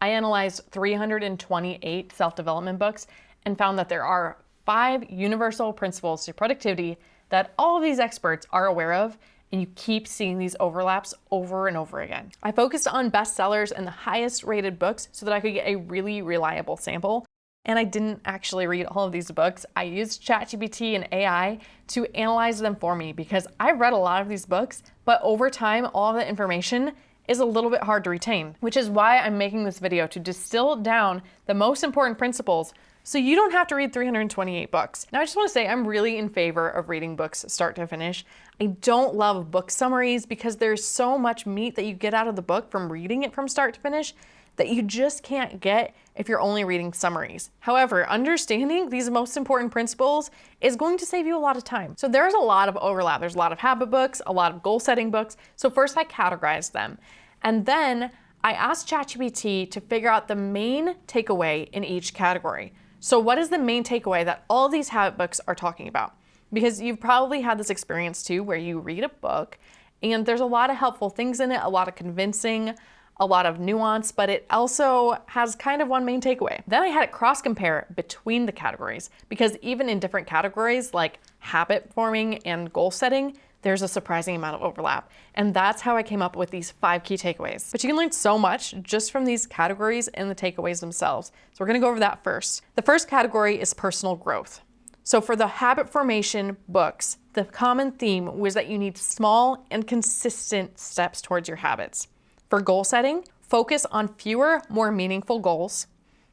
I analyzed 328 self-development books and found that there are 5 universal principles to productivity that all of these experts are aware of, and you keep seeing these overlaps over and over again. I focused on bestsellers and the highest rated books so that I could get a really reliable sample. And I didn't actually read all of these books. I used ChatGPT and AI to analyze them for me because I've read a lot of these books, but over time, all of the information is a little bit hard to retain, which is why I'm making this video to distill down the most important principles so you don't have to read 328 books. Now, I just want to say I'm really in favor of reading books start to finish. I don't love book summaries because there's so much meat that you get out of the book from reading it from start to finish that you just can't get if you're only reading summaries. However, understanding these most important principles is going to save you a lot of time. So there's a lot of overlap. There's a lot of habit books, a lot of goal setting books. So first I categorized them. And then I asked ChatGPT to figure out the main takeaway in each category. So what is the main takeaway that all these habit books are talking about? Because you've probably had this experience too, where you read a book and there's a lot of helpful things in it, a lot of convincing, a lot of nuance, but it also has kind of one main takeaway. Then I had it cross-compare between the categories because even in different categories like habit forming and goal setting, there's a surprising amount of overlap. And that's how I came up with these 5 key takeaways. But you can learn so much just from these categories and the takeaways themselves. So we're gonna go over that first. The first category is personal growth. So for the habit formation books, the common theme was that you need small and consistent steps towards your habits. For goal setting, focus on fewer, more meaningful goals.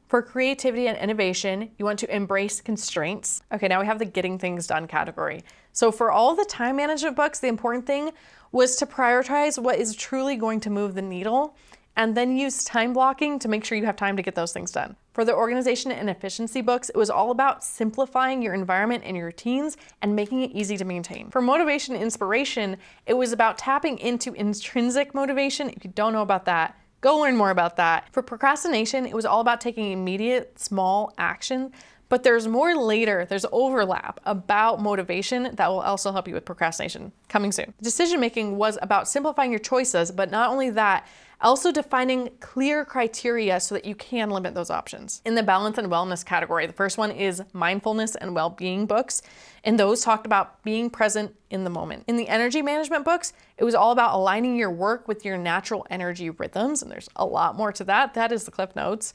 For creativity and innovation, you want to embrace constraints. Okay, now we have the getting things done category. So for all the time management books, the important thing was to prioritize what is truly going to move the needle and then use time blocking to make sure you have time to get those things done. For the organization and efficiency books, it was all about simplifying your environment and your routines and making it easy to maintain. For motivation and inspiration, it was about tapping into intrinsic motivation. If you don't know about that, go learn more about that. For procrastination, it was all about taking immediate small action, but there's more later, there's overlap about motivation that will also help you with procrastination. Coming soon. Decision-making was about simplifying your choices, but not only that, also defining clear criteria so that you can limit those options. In the balance and wellness category, the first one is mindfulness and well-being books, and those talked about being present in the moment. In the energy management books, it was all about aligning your work with your natural energy rhythms, and there's a lot more to that. That is the Cliff Notes.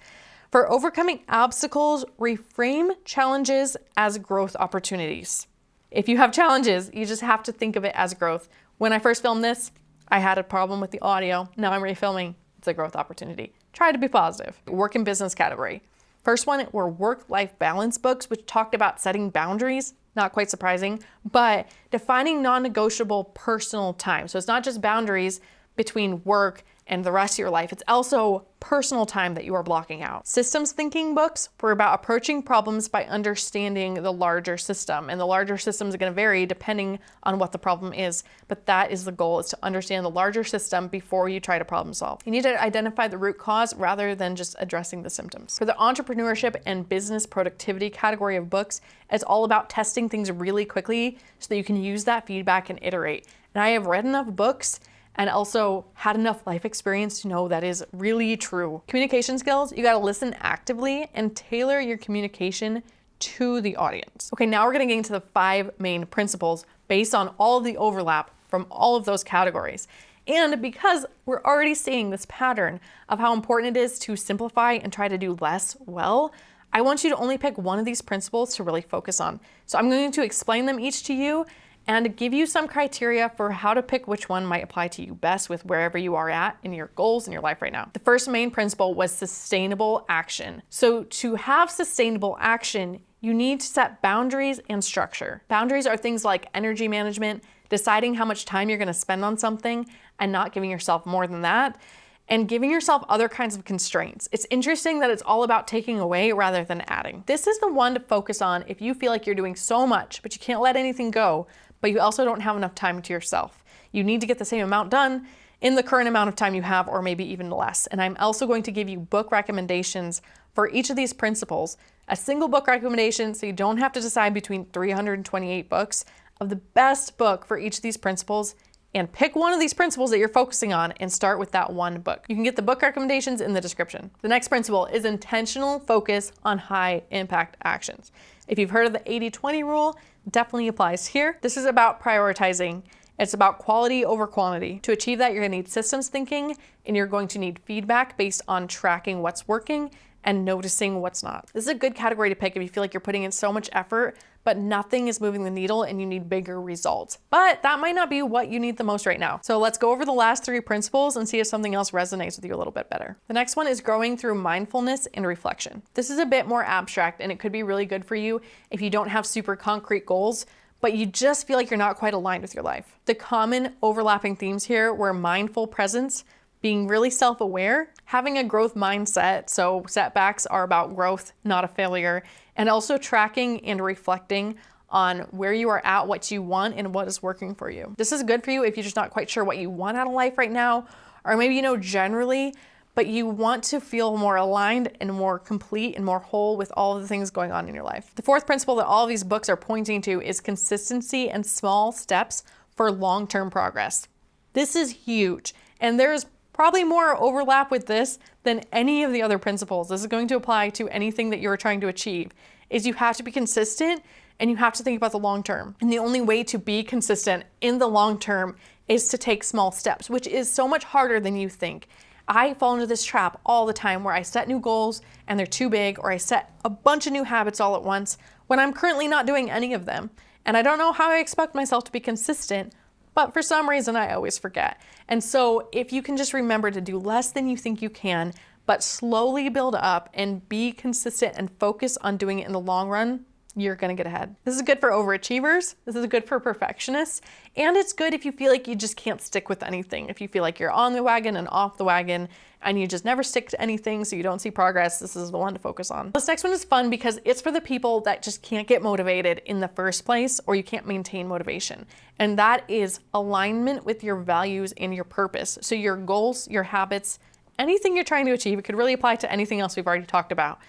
For overcoming obstacles, reframe challenges as growth opportunities. If you have challenges, you just have to think of it as growth. When I first filmed this, I had a problem with the audio. Now I'm refilming. It's a growth opportunity. Try to be positive. Work and business category. First one were work-life balance books, which talked about setting boundaries. Not quite surprising, but defining non-negotiable personal time. So it's not just boundaries between work and the rest of your life. It's also personal time that you are blocking out. Systems thinking books were about approaching problems by understanding the larger system. And the larger system is going to vary depending on what the problem is. But that is the goal, is to understand the larger system before you try to problem solve. You need to identify the root cause rather than just addressing the symptoms. For the entrepreneurship and business productivity category of books, it's all about testing things really quickly so that you can use that feedback and iterate. And I have read enough books and also had enough life experience to know that is really true. Communication skills, you gotta listen actively and tailor your communication to the audience. Okay, now we're gonna get into the 5 main principles based on all of the overlap from all of those categories. And because we're already seeing this pattern of how important it is to simplify and try to do less well, I want you to only pick one of these principles to really focus on. So I'm going to explain them each to you and give you some criteria for how to pick which one might apply to you best with wherever you are at in your goals in your life right now. The first main principle was sustainable action. So to have sustainable action, you need to set boundaries and structure. Boundaries are things like energy management, deciding how much time you're gonna spend on something and not giving yourself more than that, and giving yourself other kinds of constraints. It's interesting that it's all about taking away rather than adding. This is the one to focus on if you feel like you're doing so much, but you can't let anything go, but you also don't have enough time to yourself. You need to get the same amount done in the current amount of time you have, or maybe even less. And I'm also going to give you book recommendations for each of these principles, a single book recommendation so you don't have to decide between 328 books of the best book for each of these principles and pick one of these principles that you're focusing on and start with that one book. You can get the book recommendations in the description. The next principle is intentional focus on high impact actions. If you've heard of the 80-20 rule, definitely applies here. This is about prioritizing. It's about quality over quantity. To achieve that, you're gonna need systems thinking, and you're going to need feedback based on tracking what's working and noticing what's not. This is a good category to pick if you feel like you're putting in so much effort, but nothing is moving the needle and you need bigger results. But that might not be what you need the most right now. So let's go over the last 3 principles and see if something else resonates with you a little bit better. The next one is growing through mindfulness and reflection. This is a bit more abstract, and it could be really good for you if you don't have super concrete goals, but you just feel like you're not quite aligned with your life. The common overlapping themes here were mindful presence, being really self-aware, having a growth mindset, so setbacks are about growth, not a failure, and also tracking and reflecting on where you are at, what you want, and what is working for you. This is good for you if you're just not quite sure what you want out of life right now, or maybe you know generally, but you want to feel more aligned and more complete and more whole with all of the things going on in your life. The 4th principle that all of these books are pointing to is consistency and small steps for long-term progress. This is huge, and there's probably more overlap with this than any of the other principles. This is going to apply to anything that you're trying to achieve, is you have to be consistent and you have to think about the long term. And the only way to be consistent in the long term is to take small steps, which is so much harder than you think. I fall into this trap all the time where I set new goals and they're too big, or I set a bunch of new habits all at once when I'm currently not doing any of them. And I don't know how I expect myself to be consistent, but for some reason I always forget. And so if you can just remember to do less than you think you can, but slowly build up and be consistent and focus on doing it in the long run, you're gonna get ahead. This is good for overachievers, this is good for perfectionists, and it's good if you feel like you just can't stick with anything. If you feel like you're on the wagon and off the wagon and you just never stick to anything so you don't see progress, this is the one to focus on. This next one is fun because it's for the people that just can't get motivated in the first place, or you can't maintain motivation. And that is alignment with your values and your purpose. So your goals, your habits, anything you're trying to achieve, it could really apply to anything else we've already talked about,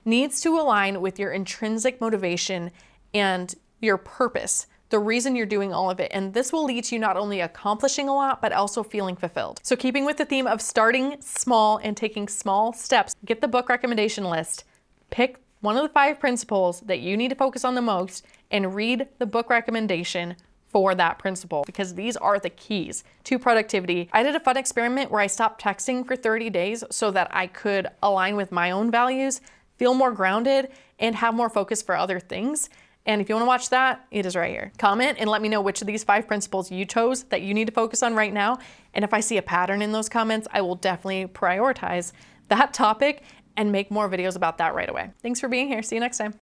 needs to align with your intrinsic motivation and your purpose, the reason you're doing all of it. And this will lead to you not only accomplishing a lot, but also feeling fulfilled. So keeping with the theme of starting small and taking small steps, get the book recommendation list, pick one of the 5 principles that you need to focus on the most, and read the book recommendation for that principle, because these are the keys to productivity. I did a fun experiment where I stopped texting for 30 days so that I could align with my own values, feel more grounded, and have more focus for other things. And if you wanna watch that, it is right here. Comment and let me know which of these 5 principles you chose that you need to focus on right now. And if I see a pattern in those comments, I will definitely prioritize that topic and make more videos about that right away. Thanks for being here. See you next time.